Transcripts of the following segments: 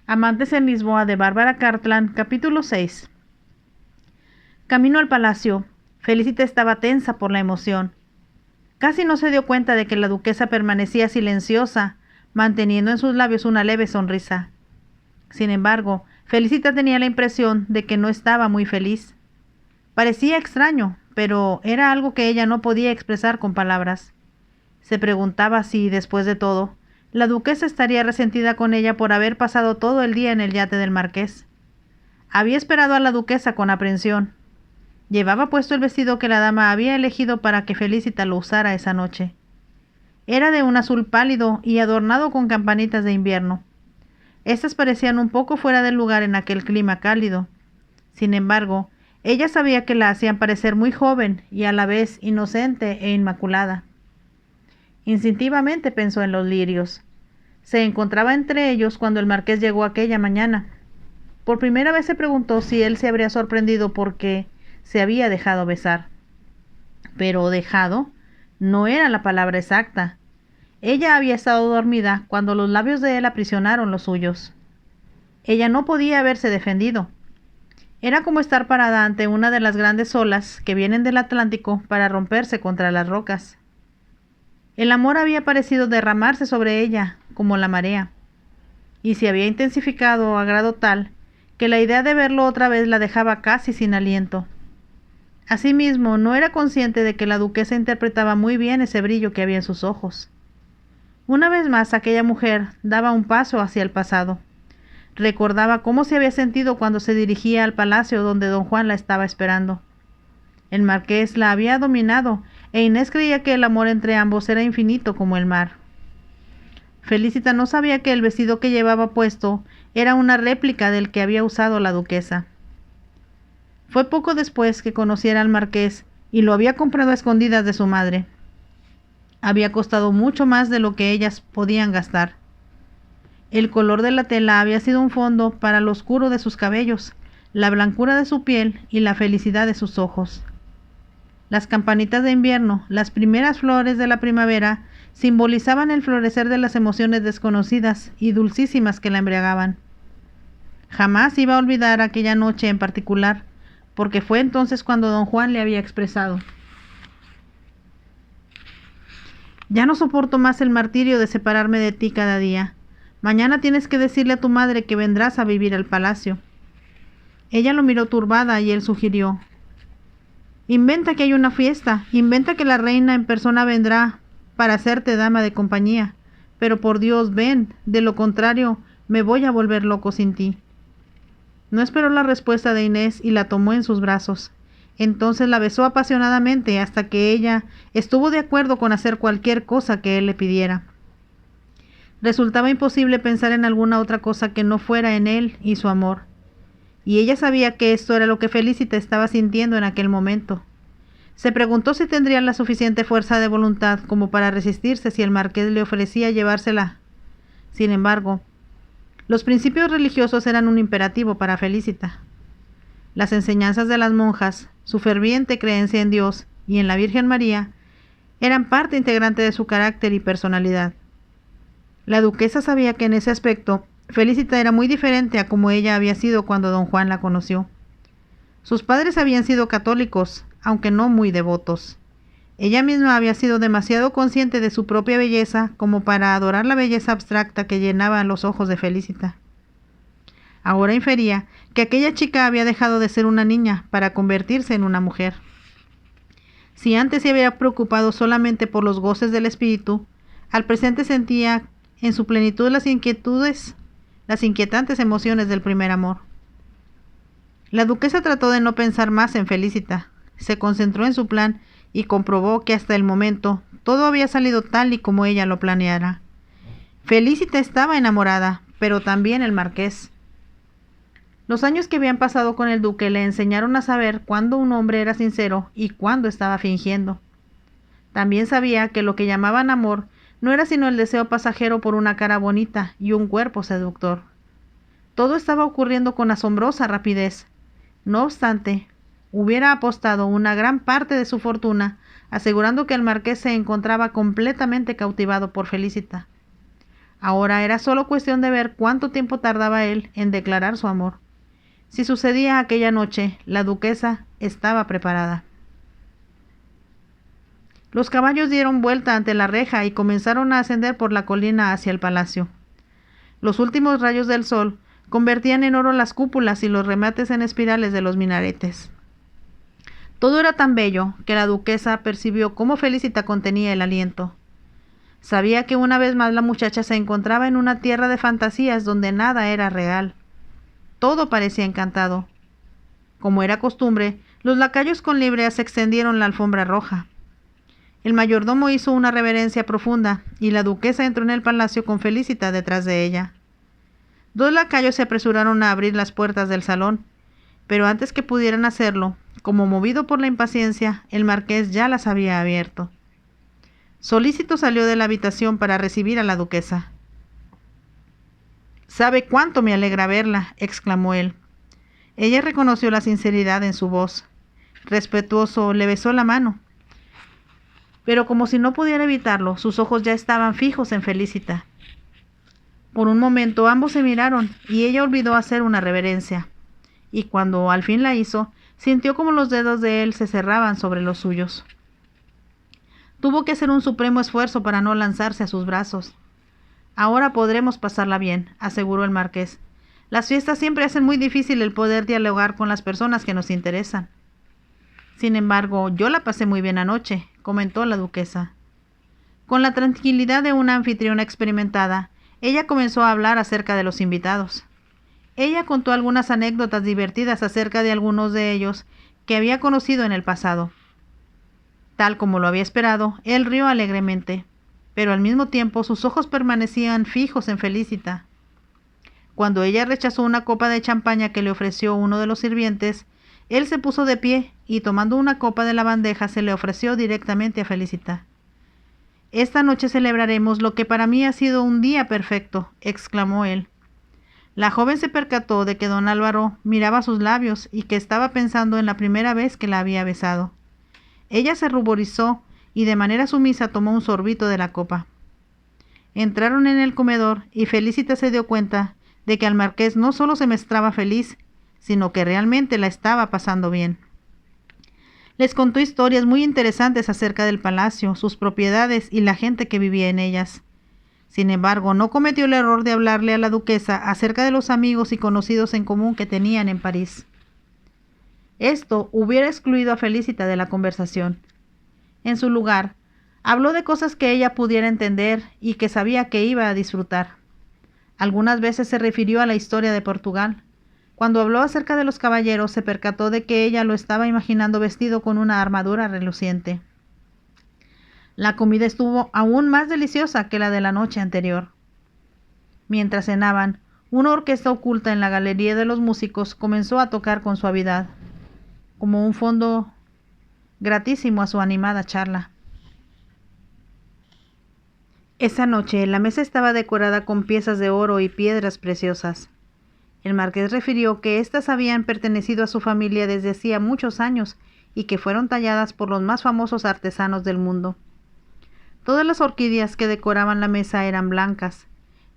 Amantes en Lisboa de Bárbara Cartland, capítulo 6. Camino al palacio, Felicita estaba tensa por la emoción. Casi no se dio cuenta de que la duquesa permanecía silenciosa, manteniendo en sus labios una leve sonrisa. Sin embargo, Felicita tenía la impresión de que no estaba muy feliz. Parecía extraño, pero era algo que ella no podía expresar con palabras. Se preguntaba si, después de todo, la duquesa estaría resentida con ella por haber pasado todo el día en el yate del marqués. Había esperado a la duquesa con aprensión. Llevaba puesto el vestido que la dama había elegido para que Felicita lo usara esa noche. Era de un azul pálido y adornado con campanitas de invierno. Estas parecían un poco fuera del lugar en aquel clima cálido. Sin embargo, ella sabía que la hacían parecer muy joven y a la vez inocente e inmaculada. Instintivamente pensó en los lirios. Se encontraba entre ellos cuando el marqués llegó aquella mañana. Por primera vez se preguntó si él se habría sorprendido porque se había dejado besar. Pero dejado no era la palabra exacta. Ella había estado dormida cuando los labios de él aprisionaron los suyos. Ella no podía haberse defendido. Era como estar parada ante una de las grandes olas que vienen del Atlántico para romperse contra las rocas. El amor había parecido derramarse sobre ella, como la marea, y se había intensificado a grado tal que la idea de verlo otra vez la dejaba casi sin aliento. Asimismo, no era consciente de que la duquesa interpretaba muy bien ese brillo que había en sus ojos. Una vez más, aquella mujer daba un paso hacia el pasado. Recordaba cómo se había sentido cuando se dirigía al palacio donde don Juan la estaba esperando. El marqués la había dominado, e Inés creía que el amor entre ambos era infinito como el mar. Felicita no sabía que el vestido que llevaba puesto era una réplica del que había usado la duquesa. Fue poco después que conociera al marqués y lo había comprado a escondidas de su madre. Había costado mucho más de lo que ellas podían gastar. El color de la tela había sido un fondo para lo oscuro de sus cabellos, la blancura de su piel y la felicidad de sus ojos. Las campanitas de invierno, las primeras flores de la primavera, simbolizaban el florecer de las emociones desconocidas y dulcísimas que la embriagaban. Jamás iba a olvidar aquella noche en particular, porque fue entonces cuando don Juan le había expresado: «Ya no soporto más el martirio de separarme de ti cada día. Mañana tienes que decirle a tu madre que vendrás a vivir al palacio». Ella lo miró turbada y él sugirió: «Inventa que hay una fiesta, inventa que la reina en persona vendrá para hacerte dama de compañía, pero por Dios ven, de lo contrario me voy a volver loco sin ti». No esperó la respuesta de Inés y la tomó en sus brazos. Entonces la besó apasionadamente hasta que ella estuvo de acuerdo con hacer cualquier cosa que él le pidiera. Resultaba imposible pensar en alguna otra cosa que no fuera en él y su amor. Y ella sabía que esto era lo que Felicita estaba sintiendo en aquel momento. Se preguntó si tendría la suficiente fuerza de voluntad como para resistirse si el marqués le ofrecía llevársela. Sin embargo, los principios religiosos eran un imperativo para Felicita. Las enseñanzas de las monjas, su ferviente creencia en Dios y en la Virgen María, eran parte integrante de su carácter y personalidad. La duquesa sabía que en ese aspecto Felicita era muy diferente a como ella había sido cuando don Juan la conoció. Sus padres habían sido católicos, aunque no muy devotos. Ella misma había sido demasiado consciente de su propia belleza como para adorar la belleza abstracta que llenaba los ojos de Felicita. Ahora infería que aquella chica había dejado de ser una niña para convertirse en una mujer. Si antes se había preocupado solamente por los goces del espíritu, al presente sentía en su plenitud las inquietantes emociones del primer amor. La duquesa trató de no pensar más en Felicita. Se concentró en su plan y comprobó que hasta el momento todo había salido tal y como ella lo planeara. Felicita estaba enamorada, pero también el marqués. Los años que habían pasado con el duque le enseñaron a saber cuándo un hombre era sincero y cuándo estaba fingiendo. También sabía que lo que llamaban amor no era sino el deseo pasajero por una cara bonita y un cuerpo seductor. Todo estaba ocurriendo con asombrosa rapidez. No obstante, hubiera apostado una gran parte de su fortuna, asegurando que el marqués se encontraba completamente cautivado por Felicita. Ahora era solo cuestión de ver cuánto tiempo tardaba él en declarar su amor. Si sucedía aquella noche, la duquesa estaba preparada. Los caballos dieron vuelta ante la reja y comenzaron a ascender por la colina hacia el palacio. Los últimos rayos del sol convertían en oro las cúpulas y los remates en espirales de los minaretes. Todo era tan bello que la duquesa percibió cómo Felicita contenía el aliento. Sabía que una vez más la muchacha se encontraba en una tierra de fantasías donde nada era real. Todo parecía encantado. Como era costumbre, los lacayos con libreas extendieron la alfombra roja. El mayordomo hizo una reverencia profunda y la duquesa entró en el palacio con Felicita detrás de ella. Dos lacayos se apresuraron a abrir las puertas del salón, pero antes que pudieran hacerlo, como movido por la impaciencia, el marqués ya las había abierto. Solícito salió de la habitación para recibir a la duquesa. «¿Sabe cuánto me alegra verla?», exclamó él. Ella reconoció la sinceridad en su voz. Respetuoso, le besó la mano. Pero como si no pudiera evitarlo, sus ojos ya estaban fijos en Felicita. Por un momento ambos se miraron y ella olvidó hacer una reverencia. Y cuando al fin la hizo, sintió como los dedos de él se cerraban sobre los suyos. Tuvo que hacer un supremo esfuerzo para no lanzarse a sus brazos. «Ahora podremos pasarla bien», aseguró el marqués. «Las fiestas siempre hacen muy difícil el poder dialogar con las personas que nos interesan». «Sin embargo, yo la pasé muy bien anoche», comentó la duquesa. Con la tranquilidad de una anfitriona experimentada, ella comenzó a hablar acerca de los invitados. Ella contó algunas anécdotas divertidas acerca de algunos de ellos que había conocido en el pasado. Tal como lo había esperado, él rió alegremente, pero al mismo tiempo sus ojos permanecían fijos en Felicita. Cuando ella rechazó una copa de champaña que le ofreció uno de los sirvientes, él se puso de pie y tomando una copa de la bandeja se le ofreció directamente a Felicita. «Esta noche celebraremos lo que para mí ha sido un día perfecto», exclamó él. La joven se percató de que don Álvaro miraba sus labios y que estaba pensando en la primera vez que la había besado. Ella se ruborizó y de manera sumisa tomó un sorbito de la copa. Entraron en el comedor y Felicita se dio cuenta de que al marqués no solo se mostraba feliz, sino que realmente la estaba pasando bien. Les contó historias muy interesantes acerca del palacio, sus propiedades y la gente que vivía en ellas. Sin embargo, no cometió el error de hablarle a la duquesa acerca de los amigos y conocidos en común que tenían en París. Esto hubiera excluido a Felicita de la conversación. En su lugar, habló de cosas que ella pudiera entender y que sabía que iba a disfrutar. Algunas veces se refirió a la historia de Portugal. Cuando habló acerca de los caballeros, se percató de que ella lo estaba imaginando vestido con una armadura reluciente. La comida estuvo aún más deliciosa que la de la noche anterior. Mientras cenaban, una orquesta oculta en la galería de los músicos comenzó a tocar con suavidad, como un fondo gratísimo a su animada charla. Esa noche la mesa estaba decorada con piezas de oro y piedras preciosas. El marqués refirió que éstas habían pertenecido a su familia desde hacía muchos años y que fueron talladas por los más famosos artesanos del mundo. Todas las orquídeas que decoraban la mesa eran blancas.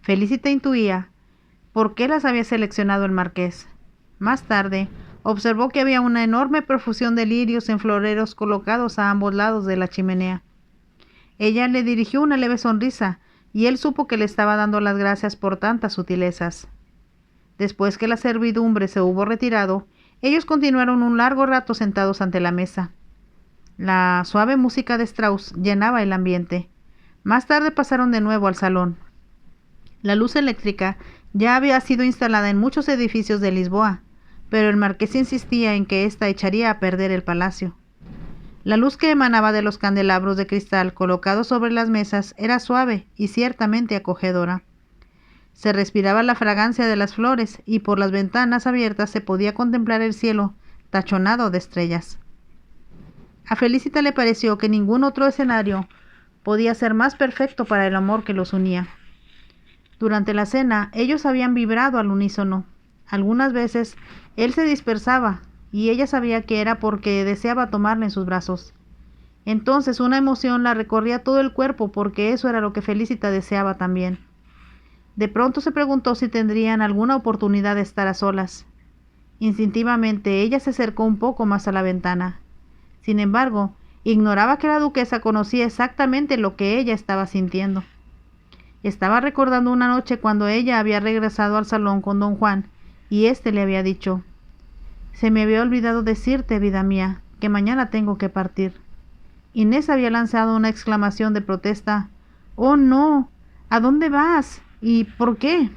Felicita intuía por qué las había seleccionado el marqués. Más tarde, observó que había una enorme profusión de lirios en floreros colocados a ambos lados de la chimenea. Ella le dirigió una leve sonrisa y él supo que le estaba dando las gracias por tantas sutilezas. Después que la servidumbre se hubo retirado, ellos continuaron un largo rato sentados ante la mesa. La suave música de Strauss llenaba el ambiente. Más tarde pasaron de nuevo al salón. La luz eléctrica ya había sido instalada en muchos edificios de Lisboa, pero el marqués insistía en que ésta echaría a perder el palacio. La luz que emanaba de los candelabros de cristal colocados sobre las mesas era suave y ciertamente acogedora. Se respiraba la fragancia de las flores y por las ventanas abiertas se podía contemplar el cielo tachonado de estrellas. A Felicita le pareció que ningún otro escenario podía ser más perfecto para el amor que los unía. Durante la cena, ellos habían vibrado al unísono. Algunas veces, él se dispersaba, y ella sabía que era porque deseaba tomarla en sus brazos. Entonces una emoción la recorría todo el cuerpo porque eso era lo que Felicita deseaba también. De pronto se preguntó si tendrían alguna oportunidad de estar a solas. Instintivamente ella se acercó un poco más a la ventana. Sin embargo, ignoraba que la duquesa conocía exactamente lo que ella estaba sintiendo. Estaba recordando una noche cuando ella había regresado al salón con don Juan y éste le había dicho: «Se me había olvidado decirte, vida mía, que mañana tengo que partir». Inés había lanzado una exclamación de protesta. «¡Oh, no! ¿A dónde vas? ¿Y por qué?»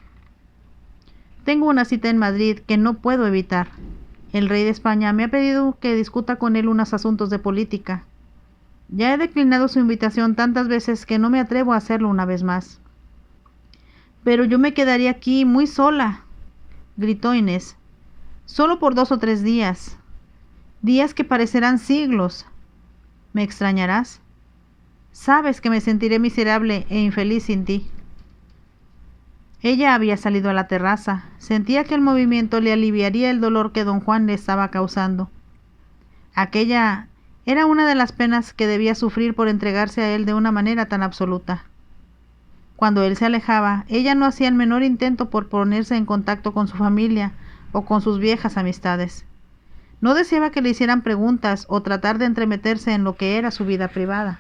«Tengo una cita en Madrid que no puedo evitar. El rey de España me ha pedido que discuta con él unos asuntos de política. Ya he declinado su invitación tantas veces que no me atrevo a hacerlo una vez más». «Pero yo me quedaría aquí muy sola», gritó Inés. «Solo por 2 o 3 días. Días que parecerán siglos. ¿Me extrañarás? Sabes que me sentiré miserable e infeliz sin ti». Ella había salido a la terraza. Sentía que el movimiento le aliviaría el dolor que don Juan le estaba causando. Aquella era una de las penas que debía sufrir por entregarse a él de una manera tan absoluta. Cuando él se alejaba, ella no hacía el menor intento por ponerse en contacto con su familia o con sus viejas amistades. No deseaba que le hicieran preguntas o tratar de entremeterse en lo que era su vida privada.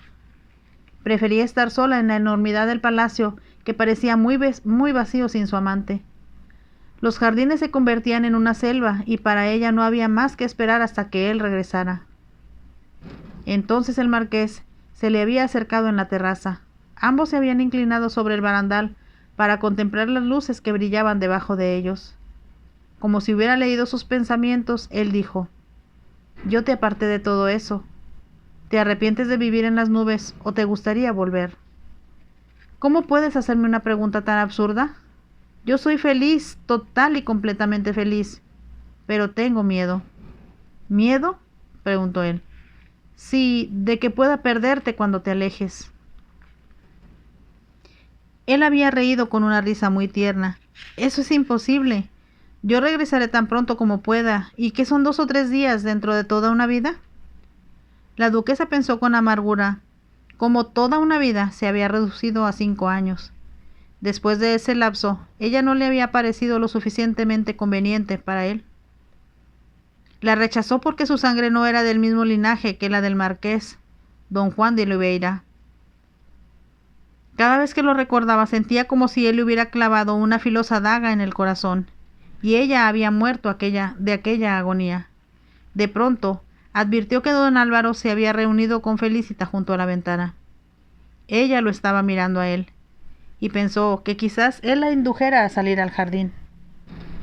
Prefería estar sola en la enormidad del palacio, que parecía muy vacío sin su amante. Los jardines se convertían en una selva y para ella no había más que esperar hasta que él regresara. Entonces el marqués se le había acercado en la terraza. Ambos se habían inclinado sobre el barandal para contemplar las luces que brillaban debajo de ellos. Como si hubiera leído sus pensamientos, él dijo: «Yo te aparté de todo eso. ¿Te arrepientes de vivir en las nubes o te gustaría volver?» «¿Cómo puedes hacerme una pregunta tan absurda? Yo soy feliz, total y completamente feliz, pero tengo miedo». «¿Miedo?», preguntó él. «Sí, de que pueda perderte cuando te alejes». Él había reído con una risa muy tierna. «Eso es imposible. Yo regresaré tan pronto como pueda. ¿Y qué son 2 o 3 días dentro de toda una vida?». La duquesa pensó con amargura cómo toda una vida se había reducido a 5 años. Después de ese lapso, ella no le había parecido lo suficientemente conveniente para él. La rechazó porque su sangre no era del mismo linaje que la del marqués, don Juan de Oliveira. Cada vez que lo recordaba sentía como si él le hubiera clavado una filosa daga en el corazón, y ella había muerto de aquella agonía. De pronto, advirtió que don Álvaro se había reunido con Felicita junto a la ventana. Ella lo estaba mirando a él, y pensó que quizás él la indujera a salir al jardín.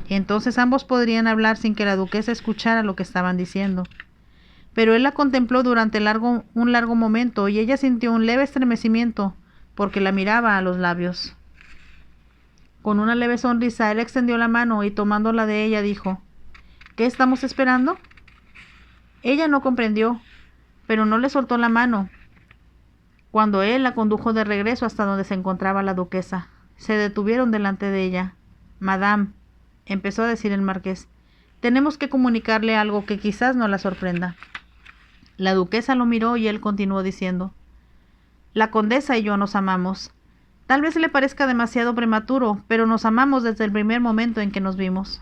Entonces ambos podrían hablar sin que la duquesa escuchara lo que estaban diciendo. Pero él la contempló durante un largo momento, y ella sintió un leve estremecimiento porque la miraba a los labios. Con una leve sonrisa, él extendió la mano y tomándola de ella dijo: «¿Qué estamos esperando?». Ella no comprendió, pero no le soltó la mano. Cuando él la condujo de regreso hasta donde se encontraba la duquesa, se detuvieron delante de ella. «Madame», empezó a decir el marqués, «tenemos que comunicarle algo que quizás no la sorprenda». La duquesa lo miró y él continuó diciendo: «La condesa y yo nos amamos. Tal vez le parezca demasiado prematuro, pero nos amamos desde el primer momento en que nos vimos».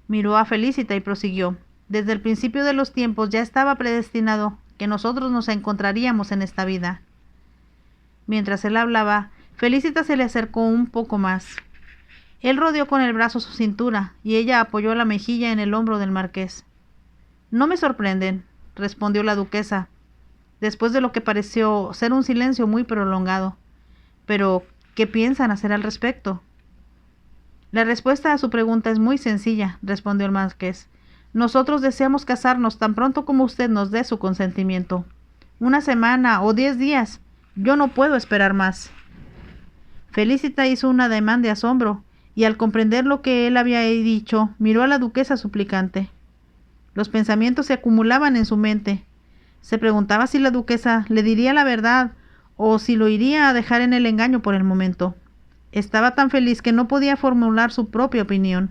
Miró a Felicita y prosiguió: «Desde el principio de los tiempos ya estaba predestinado que nosotros nos encontraríamos en esta vida». Mientras él hablaba, Felicita se le acercó un poco más. Él rodeó con el brazo su cintura y ella apoyó la mejilla en el hombro del marqués. «No me sorprenden», respondió la duquesa, después de lo que pareció ser un silencio muy prolongado. «Pero, ¿qué piensan hacer al respecto?». «La respuesta a su pregunta es muy sencilla», respondió el marqués. «Nosotros deseamos casarnos tan pronto como usted nos dé su consentimiento. 1 semana o 10 días. Yo no puedo esperar más». Felicita hizo un ademán de asombro, y al comprender lo que él había dicho, miró a la duquesa suplicante. Los pensamientos se acumulaban en su mente. Se preguntaba si la duquesa le diría la verdad o si lo iría a dejar en el engaño por el momento. Estaba tan feliz que no podía formular su propia opinión.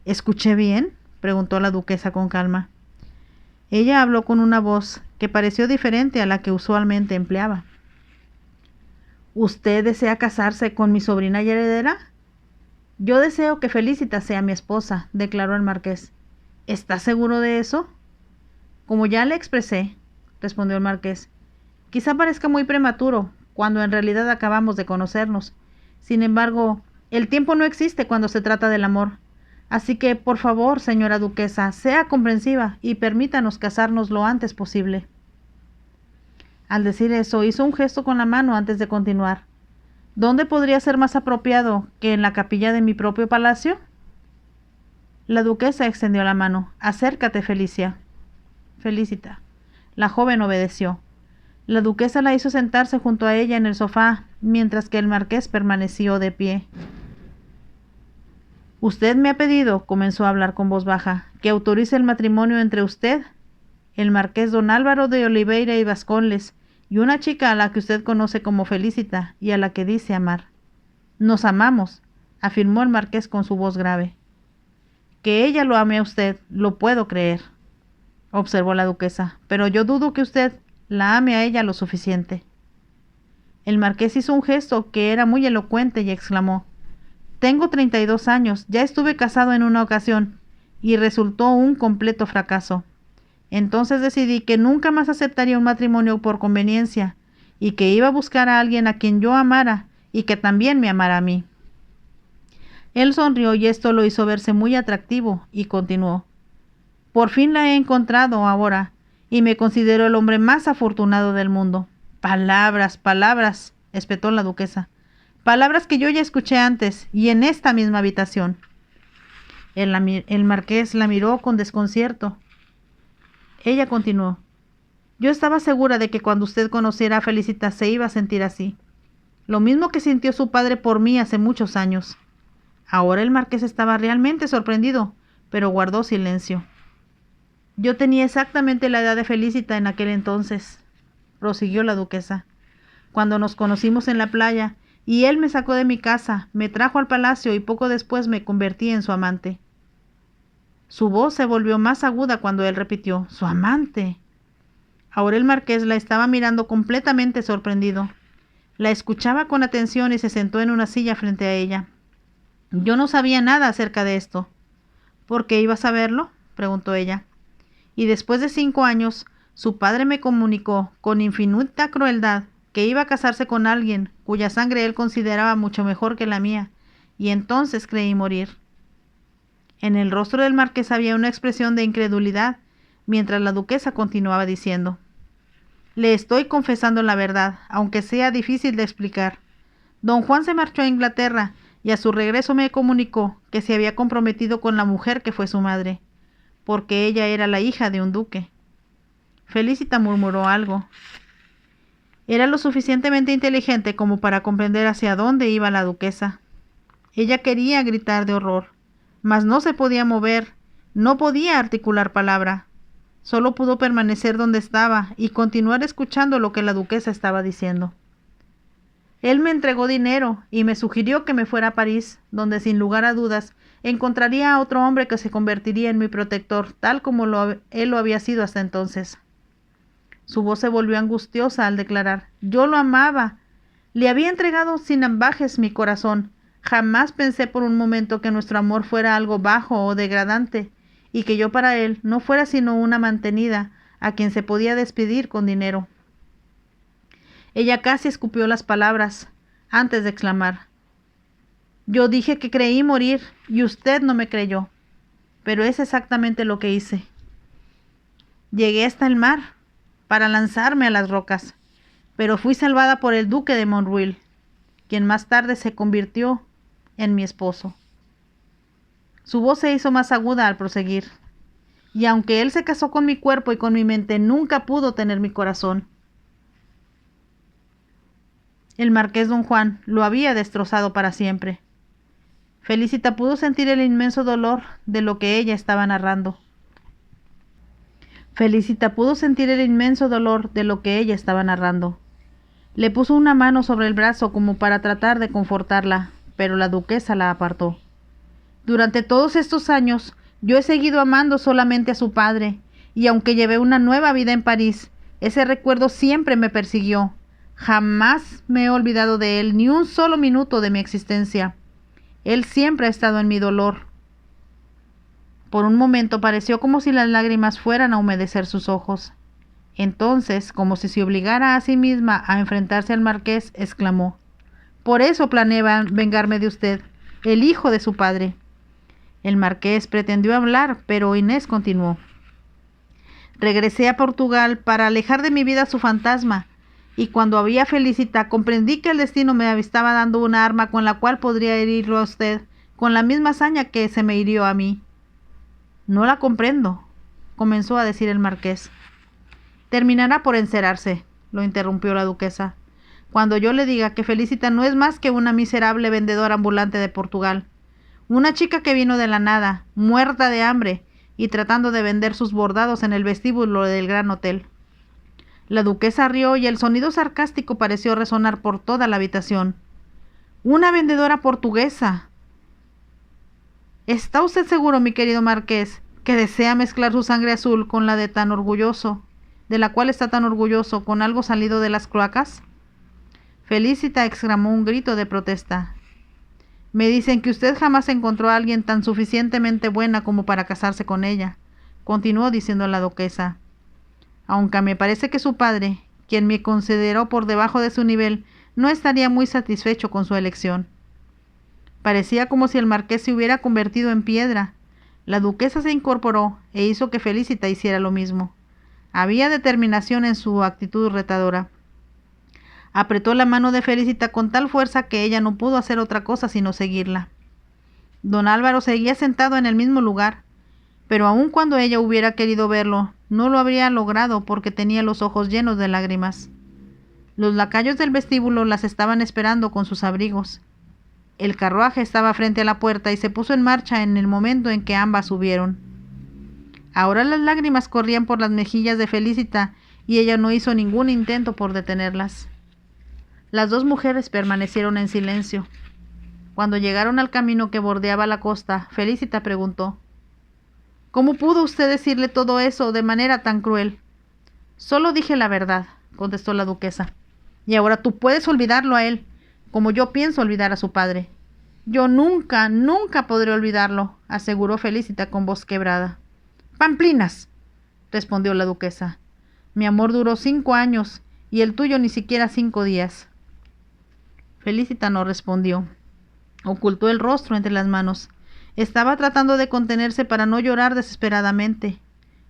«¿Escuché bien?», preguntó la duquesa con calma. Ella habló con una voz que pareció diferente a la que usualmente empleaba. «¿Usted desea casarse con mi sobrina y heredera?». Yo deseo que Felicita sea mi esposa, declaró el marqués. ¿Estás seguro de eso? Como ya le expresé, respondió el marqués. Quizá parezca muy prematuro, cuando en realidad acabamos de conocernos. Sin embargo, el tiempo no existe cuando se trata del amor. Así que, por favor, señora duquesa, sea comprensiva y permítanos casarnos lo antes posible. Al decir eso, hizo un gesto con la mano antes de continuar. ¿Dónde podría ser más apropiado que en la capilla de mi propio palacio? La duquesa extendió la mano. Acércate, Felicita. La joven obedeció. La duquesa la hizo sentarse junto a ella en el sofá, mientras que el marqués permaneció de pie. Usted me ha pedido, comenzó a hablar con voz baja, que autorice el matrimonio entre usted, el marqués don Álvaro de Oliveira y Vasconles, y una chica a la que usted conoce como Felicita y a la que dice amar. Nos amamos, afirmó el marqués con su voz grave. Que ella lo ame a usted, lo puedo creer, observó la duquesa, pero yo dudo que usted la ame a ella lo suficiente. El marqués hizo un gesto que era muy elocuente y exclamó: Tengo 32 años, ya estuve casado en una ocasión, y resultó un completo fracaso. Entonces decidí que nunca más aceptaría un matrimonio por conveniencia, y que iba a buscar a alguien a quien yo amara, y que también me amara a mí. Él sonrió y esto lo hizo verse muy atractivo, y continuó: Por fin la he encontrado ahora, y me considero el hombre más afortunado del mundo. Palabras, palabras, espetó la duquesa. Palabras que yo ya escuché antes, y en esta misma habitación. El marqués la miró con desconcierto. Ella continuó: Yo estaba segura de que cuando usted conociera a Felicita se iba a sentir así. Lo mismo que sintió su padre por mí hace muchos años. Ahora el marqués estaba realmente sorprendido, pero guardó silencio. Yo tenía exactamente la edad de Felicita en aquel entonces, prosiguió la duquesa, cuando nos conocimos en la playa, y él me sacó de mi casa, me trajo al palacio y poco después me convertí en su amante. Su voz se volvió más aguda cuando él repitió: «¡Su amante!». Ahora el marqués la estaba mirando completamente sorprendido. La escuchaba con atención y se sentó en una silla frente a ella. Yo no sabía nada acerca de esto. ¿Por qué iba a saberlo?, preguntó ella. Y después de 5 años, su padre me comunicó, con infinita crueldad, que iba a casarse con alguien cuya sangre él consideraba mucho mejor que la mía, y entonces creí morir. En el rostro del marqués había una expresión de incredulidad, mientras la duquesa continuaba diciendo: Le estoy confesando la verdad, aunque sea difícil de explicar. Don Juan se marchó a Inglaterra, y a su regreso me comunicó que se había comprometido con la mujer que fue su madre, porque ella era la hija de un duque. Felicita murmuró algo. Era lo suficientemente inteligente como para comprender hacia dónde iba la duquesa. Ella quería gritar de horror, mas no se podía mover, no podía articular palabra. Solo pudo permanecer donde estaba y continuar escuchando lo que la duquesa estaba diciendo. Él me entregó dinero y me sugirió que me fuera a París, donde sin lugar a dudas encontraría a otro hombre que se convertiría en mi protector, tal como él lo había sido hasta entonces. Su voz se volvió angustiosa al declarar: Yo lo amaba. Le había entregado sin ambajes mi corazón. Jamás pensé por un momento que nuestro amor fuera algo bajo o degradante, y que yo para él no fuera sino una mantenida a quien se podía despedir con dinero. Ella casi escupió las palabras antes de exclamar: Yo dije que creí morir y usted no me creyó, pero es exactamente lo que hice. Llegué hasta el mar para lanzarme a las rocas, pero fui salvada por el duque de Monruil, quien más tarde se convirtió en mi esposo. Su voz se hizo más aguda al proseguir: Y aunque él se casó con mi cuerpo y con mi mente, nunca pudo tener mi corazón. El marqués don Juan lo había destrozado para siempre. Felicita pudo sentir el inmenso dolor de lo que ella estaba narrando. Le puso una mano sobre el brazo como para tratar de confortarla, pero la duquesa la apartó. Durante todos estos años, yo he seguido amando solamente a su padre, y aunque llevé una nueva vida en París, ese recuerdo siempre me persiguió. Jamás me he olvidado de él ni un solo minuto de mi existencia. Él siempre ha estado en mi dolor. Por un momento pareció como si las lágrimas fueran a humedecer sus ojos. Entonces, como si se obligara a sí misma a enfrentarse al marqués, exclamó: «Por eso planeaba vengarme de usted, el hijo de su padre». El marqués pretendió hablar, pero Inés continuó: «Regresé a Portugal para alejar de mi vida su fantasma, y cuando vi a Felicita comprendí que el destino me estaba dando una arma con la cual podría herirlo a usted, con la misma hazaña que se me hirió a mí». «No la comprendo», comenzó a decir el marqués. «Terminará por encerarse», lo interrumpió la duquesa, «cuando yo le diga que Felicita no es más que una miserable vendedora ambulante de Portugal, una chica que vino de la nada, muerta de hambre, y tratando de vender sus bordados en el vestíbulo del gran hotel». La duquesa rió y el sonido sarcástico pareció resonar por toda la habitación. «Una vendedora portuguesa. ¿Está usted seguro, mi querido marqués, que desea mezclar su sangre azul con la de la cual está tan orgulloso, con algo salido de las cloacas?» Felicita exclamó un grito de protesta. «Me dicen que usted jamás encontró a alguien tan suficientemente buena como para casarse con ella», continuó diciendo la duquesa, «aunque me parece que su padre, quien me consideró por debajo de su nivel, no estaría muy satisfecho con su elección». Parecía como si el marqués se hubiera convertido en piedra. La duquesa se incorporó e hizo que Felicita hiciera lo mismo. Había determinación en su actitud retadora. Apretó la mano de Felicita con tal fuerza que ella no pudo hacer otra cosa sino seguirla. Don Álvaro seguía sentado en el mismo lugar, pero aun cuando ella hubiera querido verlo, no lo habría logrado porque tenía los ojos llenos de lágrimas. Los lacayos del vestíbulo las estaban esperando con sus abrigos. El carruaje estaba frente a la puerta y se puso en marcha en el momento en que ambas subieron. Ahora las lágrimas corrían por las mejillas de Felicita y ella no hizo ningún intento por detenerlas. Las dos mujeres permanecieron en silencio. Cuando llegaron al camino que bordeaba la costa, Felicita preguntó: «¿Cómo pudo usted decirle todo eso de manera tan cruel?» «Solo dije la verdad», contestó la duquesa. «Y ahora tú puedes olvidarlo a él, como yo pienso olvidar a su padre». «Yo nunca, nunca podré olvidarlo», aseguró Felicita con voz quebrada. «Pamplinas», respondió la duquesa. «Mi amor duró 5 años y el tuyo ni siquiera 5 días». Felicita no respondió. Ocultó el rostro entre las manos. Estaba tratando de contenerse para no llorar desesperadamente.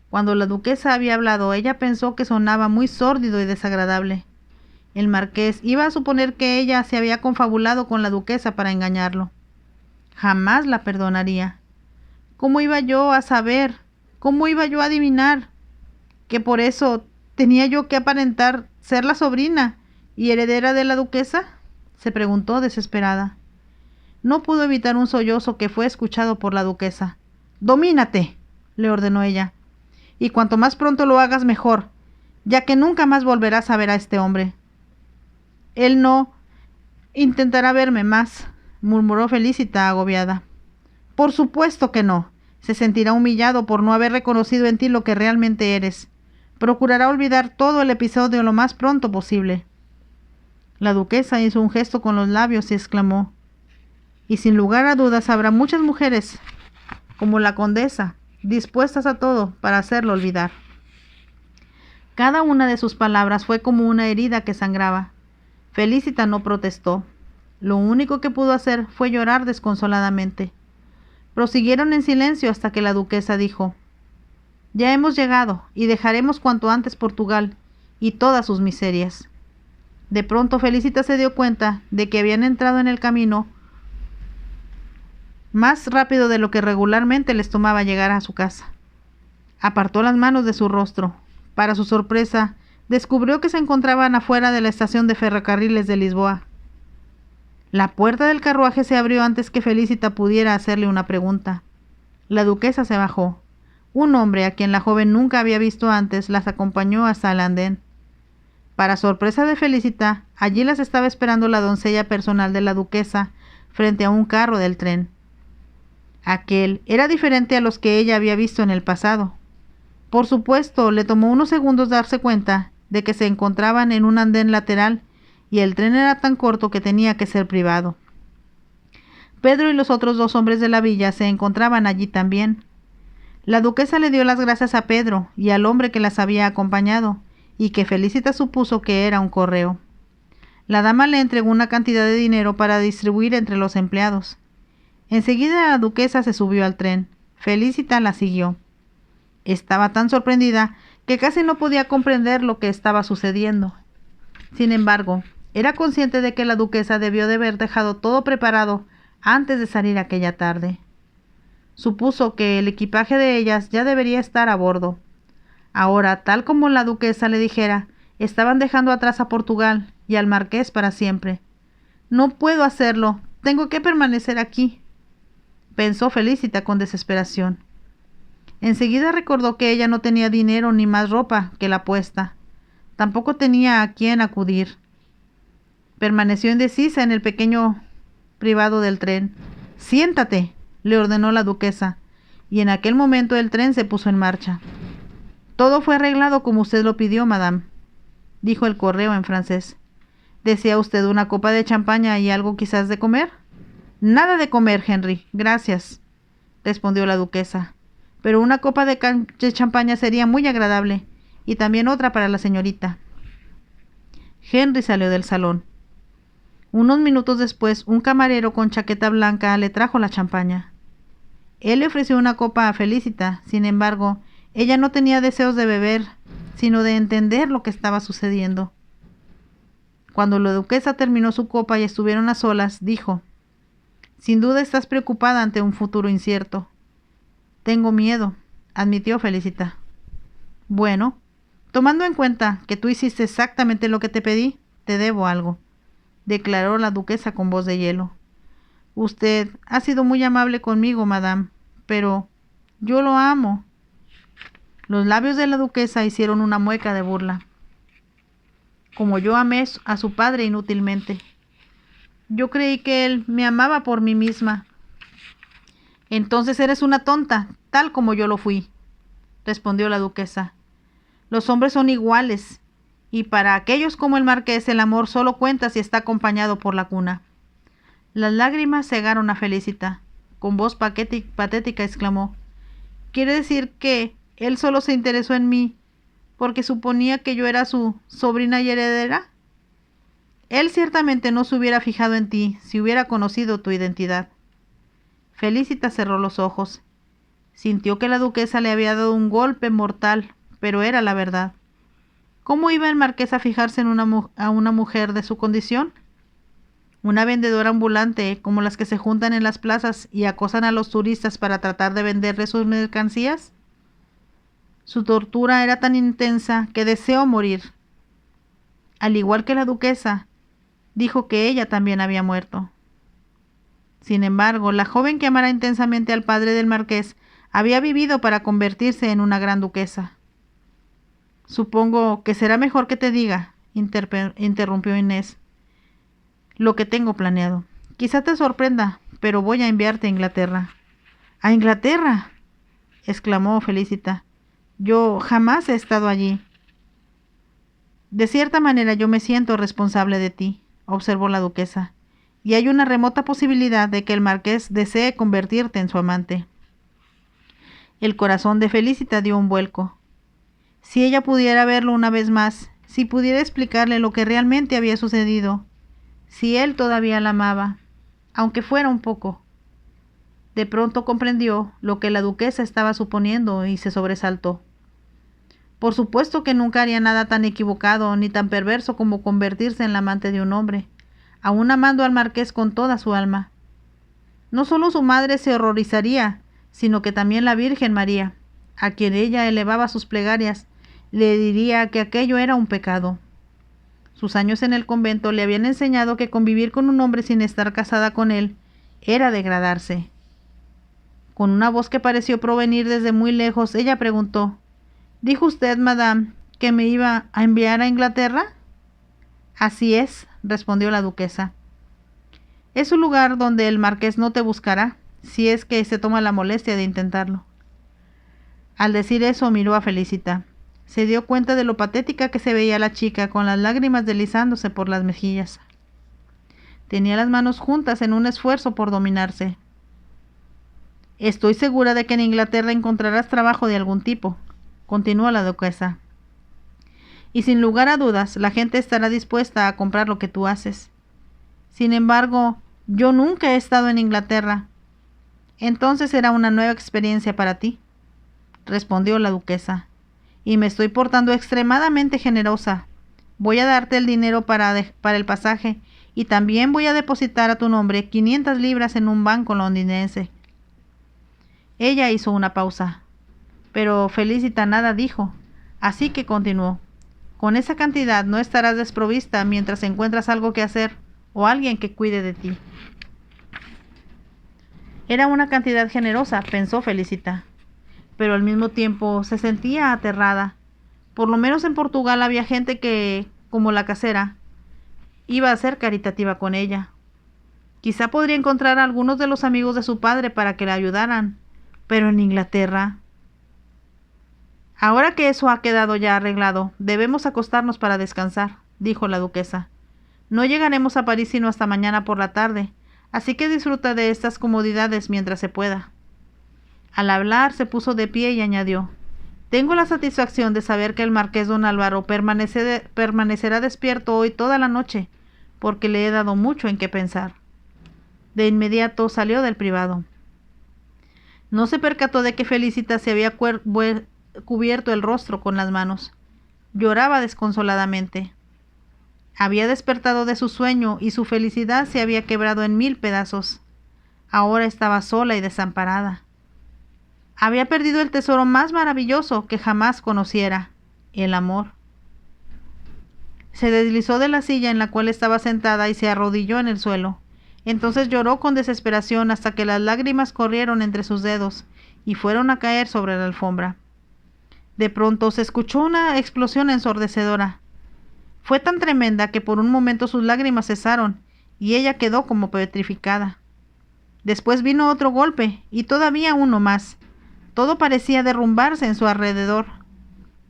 Cuando la duquesa había hablado, ella pensó que sonaba muy sórdido y desagradable. El marqués iba a suponer que ella se había confabulado con la duquesa para engañarlo. Jamás la perdonaría. ¿Cómo iba yo a saber? ¿Cómo iba yo a adivinar? ¿Que por eso tenía yo que aparentar ser la sobrina y heredera de la duquesa?, se preguntó desesperada. No pudo evitar un sollozo que fue escuchado por la duquesa. «Domínate», le ordenó ella, «y cuanto más pronto lo hagas mejor, ya que nunca más volverás a ver a este hombre». «Él no intentará verme más», murmuró Felicita agobiada. «Por supuesto que no. Se sentirá humillado por no haber reconocido en ti lo que realmente eres. Procurará olvidar todo el episodio lo más pronto posible». La duquesa hizo un gesto con los labios y exclamó: «Y sin lugar a dudas habrá muchas mujeres, como la condesa, dispuestas a todo para hacerlo olvidar». Cada una de sus palabras fue como una herida que sangraba. Felicita no protestó. Lo único que pudo hacer fue llorar desconsoladamente. Prosiguieron en silencio hasta que la duquesa dijo: «Ya hemos llegado y dejaremos cuanto antes Portugal y todas sus miserias». De pronto Felicita se dio cuenta de que habían entrado en el camino más rápido de lo que regularmente les tomaba llegar a su casa. Apartó las manos de su rostro. Para su sorpresa, descubrió que se encontraban afuera de la estación de ferrocarriles de Lisboa. La puerta del carruaje se abrió antes que Felicita pudiera hacerle una pregunta. La duquesa se bajó. Un hombre, a quien la joven nunca había visto antes, las acompañó hasta el andén. Para sorpresa de Felicita, allí las estaba esperando la doncella personal de la duquesa, frente a un carro del tren. Aquel era diferente a los que ella había visto en el pasado. Por supuesto, le tomó unos segundos darse cuenta de que se encontraban en un andén lateral y el tren era tan corto que tenía que ser privado. Pedro y los otros 2 hombres de la villa se encontraban allí también. La duquesa le dio las gracias a Pedro y al hombre que las había acompañado, y que Felicita supuso que era un correo. La dama le entregó una cantidad de dinero para distribuir entre los empleados. Enseguida la duquesa se subió al tren. Felicita la siguió. Estaba tan sorprendida que casi no podía comprender lo que estaba sucediendo. Sin embargo, era consciente de que la duquesa debió de haber dejado todo preparado antes de salir aquella tarde. Supuso que el equipaje de ellas ya debería estar a bordo. Ahora, tal como la duquesa le dijera, estaban dejando atrás a Portugal y al marqués para siempre. No puedo hacerlo, tengo que permanecer aquí, pensó Felicita con desesperación. Enseguida recordó que ella no tenía dinero ni más ropa que la puesta. Tampoco tenía a quién acudir. Permaneció indecisa en el pequeño privado del tren. «Siéntate», le ordenó la duquesa, y en aquel momento el tren se puso en marcha. «Todo fue arreglado como usted lo pidió, madame», dijo el correo en francés. «¿Desea usted una copa de champaña y algo quizás de comer?» «Nada de comer, Henry, gracias», respondió la duquesa. «Pero una copa de champaña sería muy agradable, y también otra para la señorita». Henry salió del salón. Unos minutos después, un camarero con chaqueta blanca le trajo la champaña. Él le ofreció una copa a Felicita. Sin embargo, ella no tenía deseos de beber, sino de entender lo que estaba sucediendo. Cuando la duquesa terminó su copa y estuvieron a solas, dijo: «Sin duda estás preocupada ante un futuro incierto». «Tengo miedo», admitió Felicita. «Bueno, tomando en cuenta que tú hiciste exactamente lo que te pedí, te debo algo», declaró la duquesa con voz de hielo. «Usted ha sido muy amable conmigo, madame, pero yo lo amo». Los labios de la duquesa hicieron una mueca de burla. «Como yo amé a su padre inútilmente. Yo creí que él me amaba por mí misma». «Entonces eres una tonta, tal como yo lo fui», respondió la duquesa. «Los hombres son iguales, y para aquellos como el marqués el amor solo cuenta si está acompañado por la cuna». Las lágrimas cegaron a Felicita. Con voz patética exclamó: «¿Quiere decir que él solo se interesó en mí porque suponía que yo era su sobrina y heredera? Él ciertamente no se hubiera fijado en ti si hubiera conocido tu identidad». Felicita cerró los ojos. Sintió que la duquesa le había dado un golpe mortal, pero era la verdad. ¿Cómo iba el marqués a fijarse en una mujer de su condición? Una vendedora ambulante, como las que se juntan en las plazas y acosan a los turistas para tratar de venderles sus mercancías. Su tortura era tan intensa que deseó morir. Al igual que la duquesa, dijo que ella también había muerto. Sin embargo, la joven que amara intensamente al padre del marqués había vivido para convertirse en una gran duquesa. «Supongo que será mejor que te diga», interrumpió Inés, «lo que tengo planeado. Quizá te sorprenda, pero voy a enviarte a Inglaterra». «¿A Inglaterra?», exclamó Felicita. «Yo jamás he estado allí». «De cierta manera yo me siento responsable de ti», observó la duquesa, «y hay una remota posibilidad de que el marqués desee convertirte en su amante». El corazón de Felicita dio un vuelco. Si ella pudiera verlo una vez más, si pudiera explicarle lo que realmente había sucedido, si él todavía la amaba, aunque fuera un poco. De pronto comprendió lo que la duquesa estaba suponiendo y se sobresaltó. Por supuesto que nunca haría nada tan equivocado ni tan perverso como convertirse en la amante de un hombre, aun amando al marqués con toda su alma. No solo su madre se horrorizaría, sino que también la Virgen María, a quien ella elevaba sus plegarias, le diría que aquello era un pecado. Sus años en el convento le habían enseñado que convivir con un hombre sin estar casada con él era degradarse. Con una voz que pareció provenir desde muy lejos, ella preguntó: «¿Dijo usted, madame, que me iba a enviar a Inglaterra?» «Así es», respondió la duquesa. «Es un lugar donde el marqués no te buscará, si es que se toma la molestia de intentarlo». Al decir eso miró a Felicita. Se dio cuenta de lo patética que se veía la chica, con las lágrimas deslizándose por las mejillas. Tenía las manos juntas en un esfuerzo por dominarse. Estoy segura de que en Inglaterra encontrarás trabajo de algún tipo, continuó la duquesa. Y sin lugar a dudas, la gente estará dispuesta a comprar lo que tú haces. Sin embargo, yo nunca he estado en Inglaterra. Entonces será una nueva experiencia para ti, respondió la duquesa. Y me estoy portando extremadamente generosa. Voy a darte el dinero para el pasaje y también voy a depositar a tu nombre 500 libras en un banco londinense. Ella hizo una pausa, pero Felicita nada dijo, así que continuó. Con esa cantidad no estarás desprovista mientras encuentras algo que hacer o alguien que cuide de ti. Era una cantidad generosa, pensó Felicita, pero al mismo tiempo se sentía aterrada. Por lo menos en Portugal había gente que, como la casera, iba a ser caritativa con ella. Quizá podría encontrar a algunos de los amigos de su padre para que la ayudaran, pero en Inglaterra... Ahora que eso ha quedado ya arreglado, debemos acostarnos para descansar, dijo la duquesa. No llegaremos a París sino hasta mañana por la tarde, así que disfruta de estas comodidades mientras se pueda. Al hablar se puso de pie y añadió: Tengo la satisfacción de saber que el marqués don Álvaro permanecerá despierto hoy toda la noche, porque le he dado mucho en qué pensar. De inmediato salió del privado. No se percató de que Felicita se había cubierto el rostro con las manos. Lloraba desconsoladamente. Había despertado de su sueño y su felicidad se había quebrado en 1000 pedazos. Ahora estaba sola y desamparada. Había perdido el tesoro más maravilloso que jamás conociera, el amor. Se deslizó de la silla en la cual estaba sentada y se arrodilló en el suelo. Entonces lloró con desesperación hasta que las lágrimas corrieron entre sus dedos y fueron a caer sobre la alfombra. De pronto se escuchó una explosión ensordecedora. Fue tan tremenda que por un momento sus lágrimas cesaron y ella quedó como petrificada. Después vino otro golpe y todavía uno más. Todo parecía derrumbarse en su alrededor.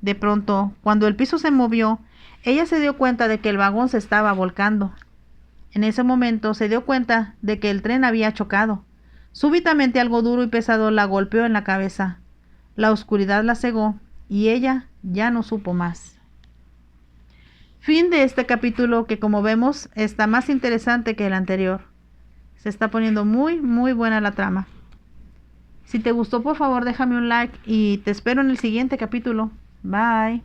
De pronto, cuando el piso se movió, ella se dio cuenta de que el vagón se estaba volcando. En ese momento se dio cuenta de que el tren había chocado. Súbitamente algo duro y pesado la golpeó en la cabeza. La oscuridad la cegó y ella ya no supo más. Fin de este capítulo que, como vemos, está más interesante que el anterior. Se está poniendo muy buena la trama. Si te gustó, por favor déjame un like y te espero en el siguiente capítulo. Bye.